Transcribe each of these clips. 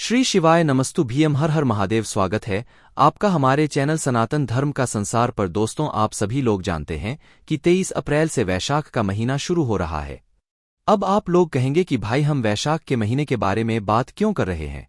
श्री शिवाय नमस्तु भीम हर हर महादेव। स्वागत है आपका हमारे चैनल सनातन धर्म का संसार पर। दोस्तों, आप सभी लोग जानते हैं कि 23 अप्रैल से वैशाख का महीना शुरू हो रहा है। अब आप लोग कहेंगे कि भाई हम वैशाख के महीने के बारे में बात क्यों कर रहे हैं।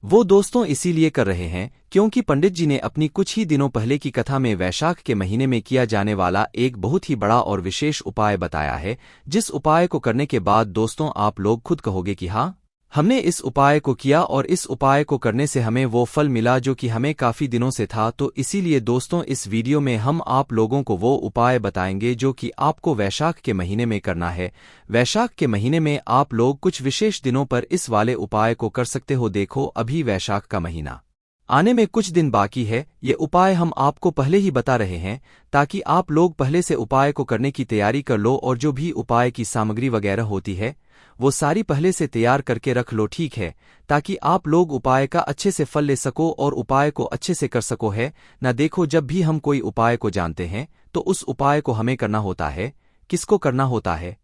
वो दोस्तों इसीलिए कर रहे हैं क्योंकि पंडित जी ने अपनी कुछ ही दिनों पहले की कथा में वैशाख के महीने में किया जाने वाला एक बहुत ही बड़ा और विशेष उपाय बताया है, जिस उपाय को करने के बाद दोस्तों आप लोग खुद कहोगे कि हाँ, हमने इस उपाय को किया और इस उपाय को करने से हमें वो फल मिला जो कि हमें काफी दिनों से था। तो इसीलिए दोस्तों इस वीडियो में हम आप लोगों को वो उपाय बताएंगे जो कि आपको वैशाख के महीने में करना है। वैशाख के महीने में आप लोग कुछ विशेष दिनों पर इस वाले उपाय को कर सकते हो। देखो, अभी वैशाख का महीना आने में कुछ दिन बाकी है। ये उपाय हम आपको पहले ही बता रहे हैं ताकि आप लोग पहले से उपाय को करने की तैयारी कर लो, और जो भी उपाय की सामग्री वगैरह होती है वो सारी पहले से तैयार करके रख लो, ठीक है, ताकि आप लोग उपाय का अच्छे से फल ले सको और उपाय को अच्छे से कर सको है ना। देखो, जब भी हम कोई उपाय को जानते हैं तो उस उपाय को हमें करना होता है, किसको करना होता है,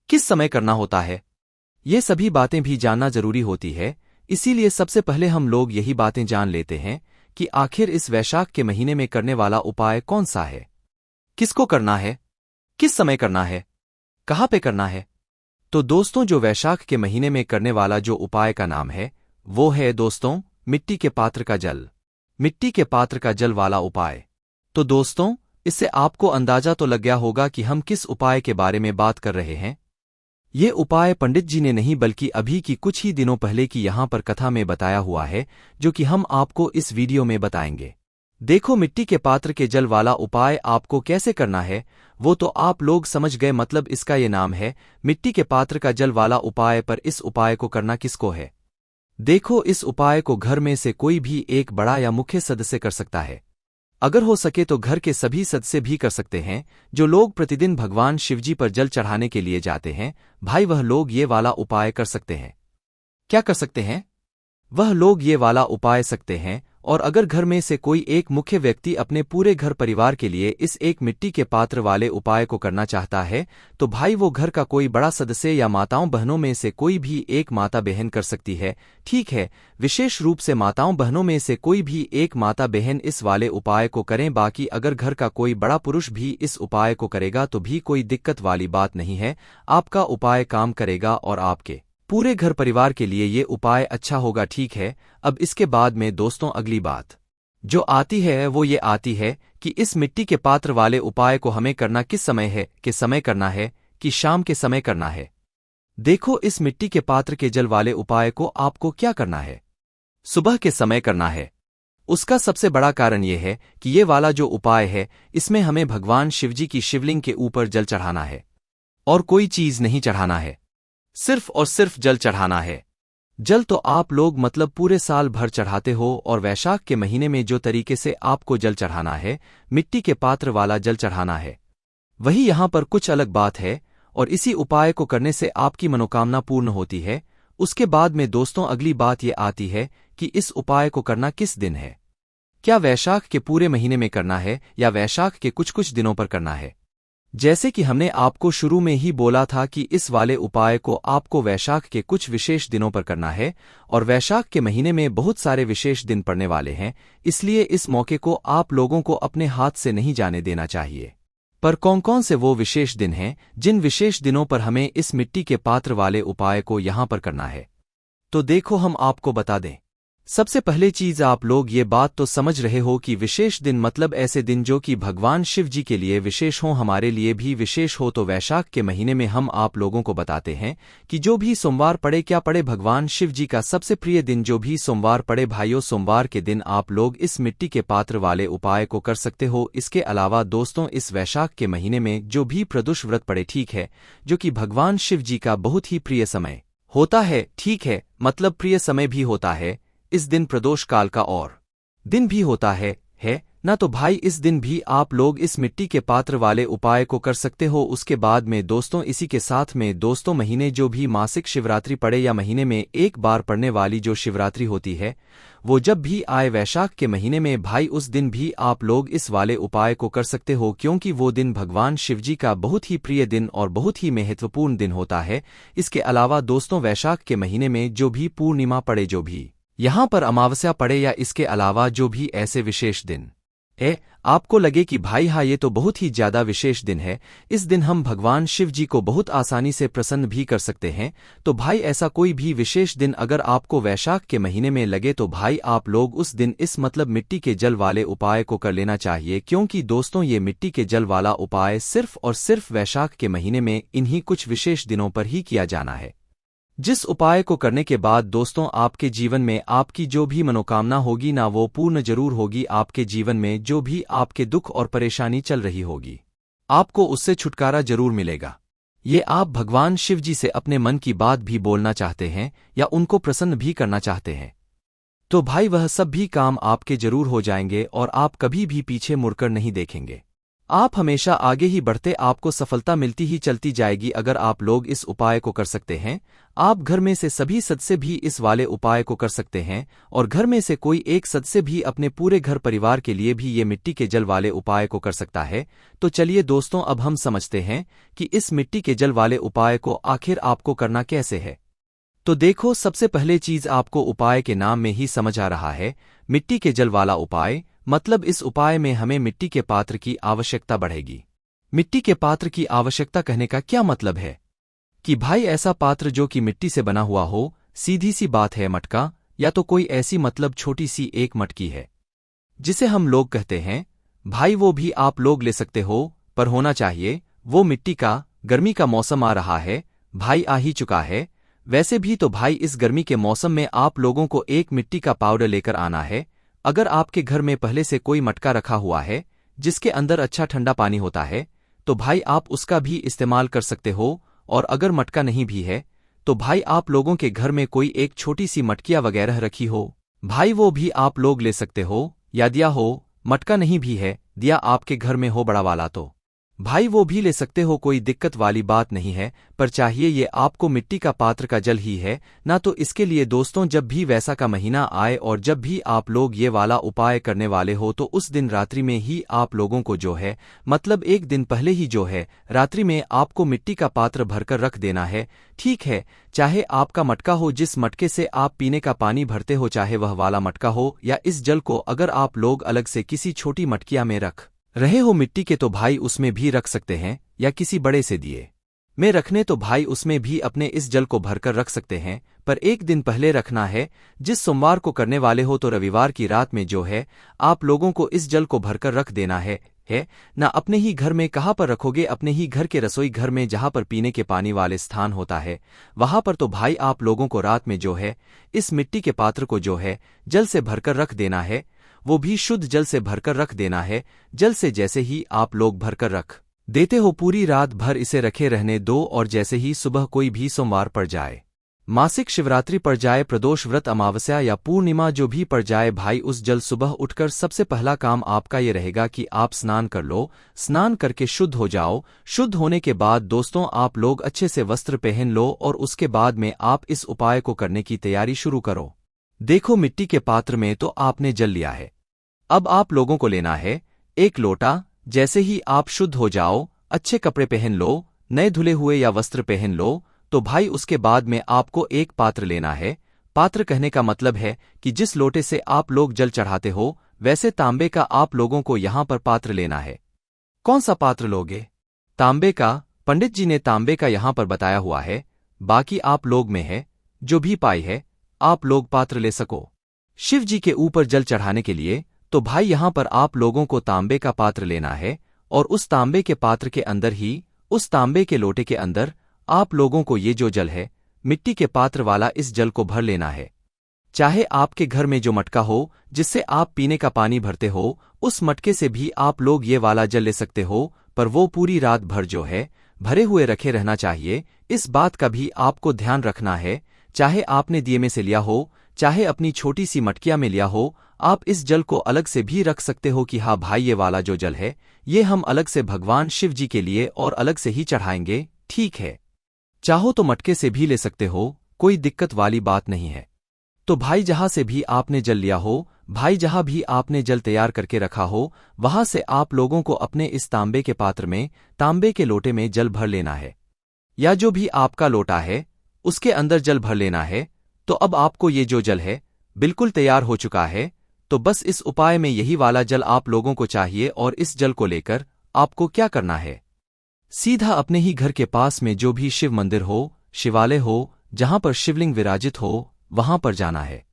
किस समय करना होता है, ये सभी बातें भी जानना जरूरी होती है। इसीलिए सबसे पहले हम लोग यही बातें जान लेते हैं कि आखिर इस वैशाख के महीने में करने वाला उपाय कौन सा है, किसको करना है, किस समय करना है, कहाँ पे करना है। तो दोस्तों, जो वैशाख के महीने में करने वाला जो उपाय का नाम है वो है दोस्तों मिट्टी के पात्र का जल। मिट्टी के पात्र का जल वाला उपाय। तो दोस्तों, इससे आपको अंदाजा तो लग गया होगा कि हम किस उपाय के बारे में बात कर रहे हैं। ये उपाय पंडित जी ने नहीं बल्कि अभी की कुछ ही दिनों पहले की यहाँ पर कथा में बताया हुआ है, जो कि हम आपको इस वीडियो में बताएंगे। देखो, मिट्टी के पात्र के जल वाला उपाय आपको कैसे करना है वो तो आप लोग समझ गए, मतलब इसका ये नाम है मिट्टी के पात्र का जल वाला उपाय। पर इस उपाय को करना किसको है। देखो, इस उपाय को घर में से कोई भी एक बड़ा या मुख्य सदस्य कर सकता है। अगर हो सके तो घर के सभी सदस्य भी कर सकते हैं। जो लोग प्रतिदिन भगवान शिवजी पर जल चढ़ाने के लिए जाते हैं भाई, वह लोग ये वाला उपाय कर सकते हैं। क्या कर सकते हैं? वह लोग ये वाला उपाय सकते हैं। और अगर घर में से कोई एक मुख्य व्यक्ति अपने पूरे घर परिवार के लिए इस एक मिट्टी के पात्र वाले उपाय को करना चाहता है तो भाई वो घर का कोई बड़ा सदस्य या माताओं बहनों में से कोई भी एक माता बहन कर सकती है, ठीक है। विशेष रूप से माताओं बहनों में से कोई भी एक माता बहन इस वाले उपाय को करें। बाकी अगर घर का कोई बड़ा पुरुष भी इस उपाय को करेगा तो भी कोई दिक्कत वाली बात नहीं है। आपका उपाय काम करेगा और आपके पूरे घर परिवार के लिए ये उपाय अच्छा होगा, ठीक है। अब इसके बाद में दोस्तों अगली बात जो आती है वो ये आती है कि इस मिट्टी के पात्र वाले उपाय को हमें करना किस समय है, कि समय करना है कि शाम के समय करना है। देखो, इस मिट्टी के पात्र के जल वाले उपाय को आपको क्या करना है, सुबह के समय करना है। उसका सबसे बड़ा कारण ये है कि ये वाला जो उपाय है इसमें हमें भगवान शिवजी की शिवलिंग के ऊपर जल चढ़ाना है और कोई चीज नहीं चढ़ाना है, सिर्फ और सिर्फ जल चढ़ाना है। जल तो आप लोग मतलब पूरे साल भर चढ़ाते हो, और वैशाख के महीने में जो तरीके से आपको जल चढ़ाना है, मिट्टी के पात्र वाला जल चढ़ाना है, वही यहाँ पर कुछ अलग बात है। और इसी उपाय को करने से आपकी मनोकामना पूर्ण होती है। उसके बाद में दोस्तों अगली बात ये आती है कि इस उपाय को करना किस दिन है। क्या वैशाख के पूरे महीने में करना है या वैशाख के कुछ कुछ दिनों पर करना है। जैसे कि हमने आपको शुरू में ही बोला था कि इस वाले उपाय को आपको वैशाख के कुछ विशेष दिनों पर करना है, और वैशाख के महीने में बहुत सारे विशेष दिन पड़ने वाले हैं। इसलिए इस मौके को आप लोगों को अपने हाथ से नहीं जाने देना चाहिए। पर कौन कौन से वो विशेष दिन हैं जिन विशेष दिनों पर हमें इस मिट्टी के पात्र वाले उपाय को यहाँ पर करना है। तो देखो, हम आपको बता दें। सबसे पहले चीज आप लोग ये बात तो समझ रहे हो कि विशेष दिन मतलब ऐसे दिन जो कि भगवान शिव जी के लिए विशेष हो, हमारे लिए भी विशेष हो। तो वैशाख के महीने में हम आप लोगों को बताते हैं कि जो भी सोमवार पड़े, क्या पड़े, भगवान शिव जी का सबसे प्रिय दिन जो भी सोमवार पड़े भाइयों, सोमवार के दिन आप लोग इस मिट्टी के पात्र वाले उपाय को कर सकते हो। इसके अलावा दोस्तों इस वैशाख के महीने में जो भी प्रदोष व्रत पड़े, ठीक है, जो कि भगवान शिव जी का बहुत ही प्रिय समय होता है, ठीक है, मतलब प्रिय समय भी होता है। इस दिन प्रदोष काल का और दिन भी होता है ना। तो भाई इस दिन भी आप लोग इस मिट्टी के पात्र वाले उपाय को कर सकते हो। उसके बाद में दोस्तों इसी के साथ में दोस्तों महीने जो भी मासिक शिवरात्रि पड़े या महीने में एक बार पड़ने वाली जो शिवरात्रि होती है वो जब भी आए वैशाख के महीने में भाई, उस दिन भी आप लोग इस वाले उपाय को कर सकते हो, क्योंकि वो दिन भगवान शिवजी का बहुत ही प्रिय दिन और बहुत ही महत्वपूर्ण दिन होता है। इसके अलावा दोस्तों वैशाख के महीने में जो भी पूर्णिमा पड़े, जो भी यहाँ पर अमावस्या पड़े या इसके अलावा जो भी ऐसे विशेष दिन आपको लगे कि भाई हाँ ये तो बहुत ही ज्यादा विशेष दिन है, इस दिन हम भगवान शिव जी को बहुत आसानी से प्रसन्न भी कर सकते हैं, तो भाई ऐसा कोई भी विशेष दिन अगर आपको वैशाख के महीने में लगे तो भाई आप लोग उस दिन इस मतलब मिट्टी के जल वाले उपाय को कर लेना चाहिए। क्योंकि दोस्तों ये मिट्टी के जल वाला उपाय सिर्फ और सिर्फ वैशाख के महीने में इन्हीं कुछ विशेष दिनों पर ही किया जाना है, जिस उपाय को करने के बाद दोस्तों आपके जीवन में आपकी जो भी मनोकामना होगी ना वो पूर्ण जरूर होगी। आपके जीवन में जो भी आपके दुख और परेशानी चल रही होगी आपको उससे छुटकारा जरूर मिलेगा। ये आप भगवान शिव जी से अपने मन की बात भी बोलना चाहते हैं या उनको प्रसन्न भी करना चाहते हैं तो भाई वह सब भी काम आपके जरूर हो जाएंगे और आप कभी भी पीछे मुड़कर नहीं देखेंगे। आप हमेशा आगे ही बढ़ते आपको सफलता मिलती ही चलती जाएगी अगर आप लोग इस उपाय को कर सकते हैं। आप घर में से सभी सदस्य भी इस वाले उपाय को कर सकते हैं और घर में से कोई एक सदस्य भी अपने पूरे घर परिवार के लिए भी ये मिट्टी के जल वाले उपाय को कर सकता है। तो चलिए दोस्तों अब हम समझते हैं कि इस मिट्टी के जल वाले उपाय को आखिर आपको करना कैसे है। तो देखो सबसे पहले चीज आपको उपाय के नाम में ही समझ आ रहा है, मिट्टी के जल वाला उपाय मतलब इस उपाय में हमें मिट्टी के पात्र की आवश्यकता बढ़ेगी। मिट्टी के पात्र की आवश्यकता कहने का क्या मतलब है कि भाई ऐसा पात्र जो कि मिट्टी से बना हुआ हो, सीधी सी बात है मटका या तो कोई ऐसी मतलब छोटी सी एक मटकी है जिसे हम लोग कहते हैं भाई, वो भी आप लोग ले सकते हो पर होना चाहिए वो मिट्टी का। गर्मी का मौसम आ रहा है भाई, आ ही चुका है वैसे भी, तो भाई इस गर्मी के मौसम में आप लोगों को एक मिट्टी का पाउडर लेकर आना है। अगर आपके घर में पहले से कोई मटका रखा हुआ है जिसके अंदर अच्छा ठंडा पानी होता है तो भाई आप उसका भी इस्तेमाल कर सकते हो, और अगर मटका नहीं भी है तो भाई आप लोगों के घर में कोई एक छोटी सी मटकिया वगैरह रखी हो भाई वो भी आप लोग ले सकते हो, या दिया हो मटका नहीं भी है, दिया आपके घर में हो बड़ा वाला तो भाई वो भी ले सकते हो, कोई दिक्कत वाली बात नहीं है। पर चाहिए ये आपको मिट्टी का पात्र का जल ही है ना। तो इसके लिए दोस्तों जब भी वैसा का महीना आए और जब भी आप लोग ये वाला उपाय करने वाले हो तो उस दिन रात्रि में ही आप लोगों को जो है मतलब एक दिन पहले ही जो है रात्रि में आपको मिट्टी का पात्र भरकर रख देना है। ठीक है, चाहे आपका मटका हो जिस मटके से आप पीने का पानी भरते हो, चाहे वह वाला मटका हो, या इस जल को अगर आप लोग अलग से किसी छोटी मटकिया में रख रहे हो मिट्टी के तो भाई उसमें भी रख सकते हैं, या किसी बड़े से दिए में रखने तो भाई उसमें भी अपने इस जल को भरकर रख सकते हैं। पर एक दिन पहले रखना है, जिस सोमवार को करने वाले हो तो रविवार की रात में जो है आप लोगों को इस जल को भरकर रख देना है ना। अपने ही घर में कहाँ पर रखोगे, अपने ही घर के रसोई घर में जहाँ पर पीने के पानी वाले स्थान होता है वहां पर तो भाई आप लोगों को रात में जो है इस मिट्टी के पात्र को जो है जल से भरकर रख देना है, वो भी शुद्ध जल से भरकर रख देना है। जल से जैसे ही आप लोग भरकर रख देते हो पूरी रात भर इसे रखे रहने दो, और जैसे ही सुबह कोई भी सोमवार पड़ जाए, मासिक शिवरात्रि पड़ जाए, प्रदोष व्रत, अमावस्या या पूर्णिमा जो भी पड़ जाए भाई उस जल सुबह उठकर सबसे पहला काम आपका ये रहेगा कि आप स्नान कर लो। स्नान करके शुद्ध हो जाओ। शुद्ध होने के बाद दोस्तों आप लोग अच्छे से वस्त्र पहन लो और उसके बाद में आप इस उपाय को करने की तैयारी शुरू करो। देखो मिट्टी के पात्र में तो आपने जल लिया है, अब आप लोगों को लेना है एक लोटा। जैसे ही आप शुद्ध हो जाओ, अच्छे कपड़े पहन लो, नए धुले हुए या वस्त्र पहन लो, तो भाई उसके बाद में आपको एक पात्र लेना है। पात्र कहने का मतलब है कि जिस लोटे से आप लोग जल चढ़ाते हो वैसे तांबे का आप लोगों को यहां पर पात्र लेना है। कौन सा पात्र लोगे? तांबे का। पंडित जी ने तांबे का यहां पर बताया हुआ है, बाकी आप लोग में है जो भी पाई है आप लोग पात्र ले सको शिव जी के ऊपर जल चढ़ाने के लिए। तो भाई यहां पर आप लोगों को तांबे का पात्र लेना है और उस तांबे के पात्र के अंदर ही उस तांबे के लोटे के अंदर आप लोगों को ये जो जल है मिट्टी के पात्र वाला इस जल को भर लेना है। चाहे आपके घर में जो मटका हो जिससे आप पीने का पानी भरते हो उस मटके से भी आप लोग ये वाला जल ले सकते हो, पर वो पूरी रात भर जो है भरे हुए रखे रहना चाहिए। इस बात का भी आपको ध्यान रखना है, चाहे आपने दिए में से लिया हो चाहे अपनी छोटी सी मटकिया में लिया हो, आप इस जल को अलग से भी रख सकते हो कि हाँ भाई ये वाला जो जल है ये हम अलग से भगवान शिव जी के लिए और अलग से ही चढ़ाएंगे। ठीक है, चाहो तो मटके से भी ले सकते हो, कोई दिक्कत वाली बात नहीं है। तो भाई जहां से भी आपने जल लिया हो, भाई जहां भी आपने जल तैयार करके रखा हो वहां से आप लोगों को अपने इस तांबे के पात्र में तांबे के लोटे में जल भर लेना है, या जो भी आपका लोटा है उसके अंदर जल भर लेना है। तो अब आपको ये जो जल है बिल्कुल तैयार हो चुका है। तो बस इस उपाय में यही वाला जल आप लोगों को चाहिए और इस जल को लेकर आपको क्या करना है, सीधा अपने ही घर के पास में जो भी शिव मंदिर हो, शिवालय हो, जहां पर शिवलिंग विराजित हो, वहां पर जाना है।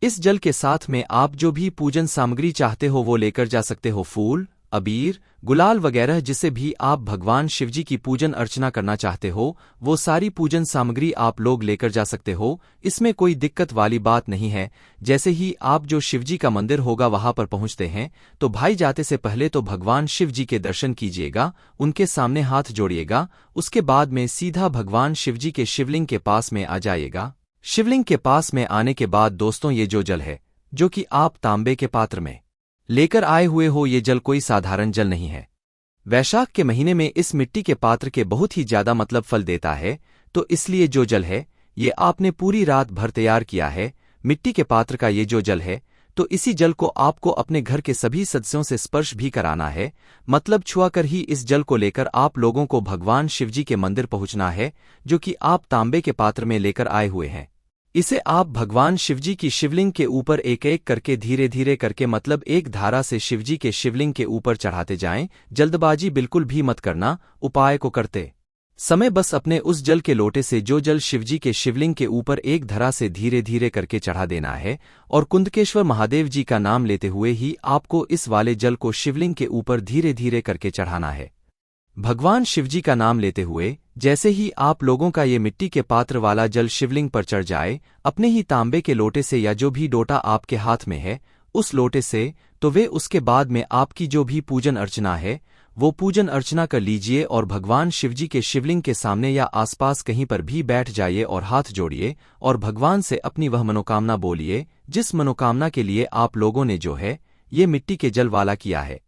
इस जल के साथ में आप जो भी पूजन सामग्री चाहते हो वो लेकर जा सकते हो, फूल, अबीर, गुलाल वगैरह, जिससे भी आप भगवान शिवजी की पूजन अर्चना करना चाहते हो वो सारी पूजन सामग्री आप लोग लेकर जा सकते हो। इसमें कोई दिक्कत वाली बात नहीं है। जैसे ही आप जो शिवजी का मंदिर होगा वहां पर पहुंचते हैं तो भाई जाते से पहले तो भगवान शिवजी के दर्शन कीजिएगा, उनके सामने हाथ जोड़िएगा, उसके बाद में सीधा भगवान शिवजी के शिवलिंग के पास में आ जाइएगा। शिवलिंग के पास में आने के बाद दोस्तों ये जो जल है जो कि आप तांबे के पात्र में लेकर आए हुए हो, ये जल कोई साधारण जल नहीं है। वैशाख के महीने में इस मिट्टी के पात्र के बहुत ही ज्यादा मतलब फल देता है। तो इसलिए जो जल है ये आपने पूरी रात भर तैयार किया है। मिट्टी के पात्र का ये जो जल है तो इसी जल को आपको अपने घर के सभी सदस्यों से स्पर्श भी कराना है, मतलब छुआ कर ही इस जल को लेकर आप लोगों को भगवान शिवजी के मंदिर पहुंचना है जो कि आप तांबे के पात्र में लेकर आए हुए हैं। इसे आप भगवान शिवजी की शिवलिंग के ऊपर एक एक करके धीरे धीरे करके, मतलब एक धारा से शिवजी के शिवलिंग के ऊपर चढ़ाते जाएं। जल्दबाजी बिल्कुल भी मत करना। उपाय को करते समय बस अपने उस जल के लोटे से जो जल शिवजी के शिवलिंग के ऊपर एक धरा से धीरे धीरे करके चढ़ा देना है और कुंदकेश्वर महादेव जी का नाम लेते हुए ही आपको इस वाले जल को शिवलिंग के ऊपर धीरे धीरे करके चढ़ाना है। भगवान शिवजी का नाम लेते हुए जैसे ही आप लोगों का ये मिट्टी के पात्र वाला जल शिवलिंग पर चढ़ जाए, अपने ही तांबे के लोटे से या जो भी लोटा आपके हाथ में है उस लोटे से, तो वे उसके बाद में आपकी जो भी पूजन अर्चना है वो पूजन अर्चना कर लीजिए और भगवान शिवजी के शिवलिंग के सामने या आसपास कहीं पर भी बैठ जाइए और हाथ जोड़िए और भगवान से अपनी वह मनोकामना बोलिए जिस मनोकामना के लिए आप लोगों ने जो है ये मिट्टी के जल वाला किया है।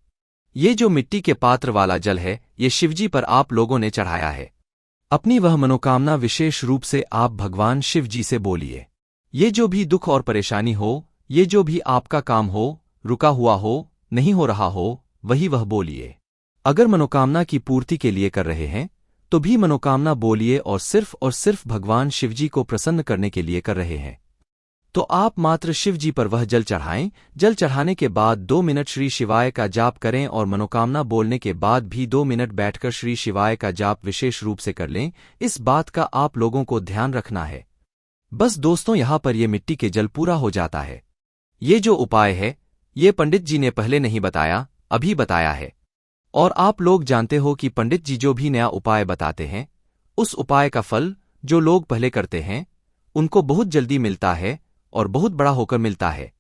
ये जो मिट्टी के पात्र वाला जल है ये शिवजी पर आप लोगों ने चढ़ाया है। अपनी वह मनोकामना विशेष रूप से आप भगवान शिव जी से बोलिए। ये जो भी दुख और परेशानी हो, ये जो भी आपका काम हो, रुका हुआ हो, नहीं हो रहा हो, वही वह बोलिए। अगर मनोकामना की पूर्ति के लिए कर रहे हैं तो भी मनोकामना बोलिए और सिर्फ भगवान शिवजी को प्रसन्न करने के लिए कर रहे हैं तो आप मात्र शिव जी पर वह जल चढ़ाएं। जल चढ़ाने के बाद 2 मिनट श्री शिवाय का जाप करें और मनोकामना बोलने के बाद भी 2 मिनट बैठकर श्री शिवाय का जाप विशेष रूप से कर लें। इस बात का आप लोगों को ध्यान रखना है। बस दोस्तों यहाँ पर ये मिट्टी के जल पूरा हो जाता है। ये जो उपाय है ये पंडित जी ने पहले नहीं बताया, अभी बताया है। और आप लोग जानते हो कि पंडित जी जो भी नया उपाय बताते हैं उस उपाय का फल जो लोग पहले करते हैं उनको बहुत जल्दी मिलता है और बहुत बड़ा होकर मिलता है।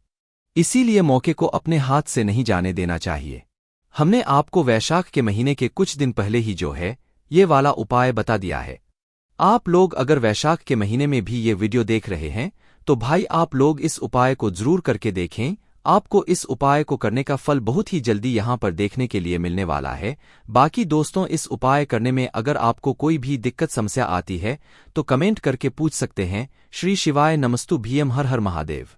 इसीलिए मौके को अपने हाथ से नहीं जाने देना चाहिए। हमने आपको वैशाख के महीने के कुछ दिन पहले ही जो है ये वाला उपाय बता दिया है। आप लोग अगर वैशाख के महीने में भी ये वीडियो देख रहे हैं तो भाई आप लोग इस उपाय को जरूर करके देखें। आपको इस उपाय को करने का फल बहुत ही जल्दी यहाँ पर देखने के लिए मिलने वाला है। बाकी दोस्तों इस उपाय करने में अगर आपको कोई भी दिक्कत समस्या आती है तो कमेंट करके पूछ सकते हैं। श्री शिवाय नमस्तु भीम, हर हर महादेव।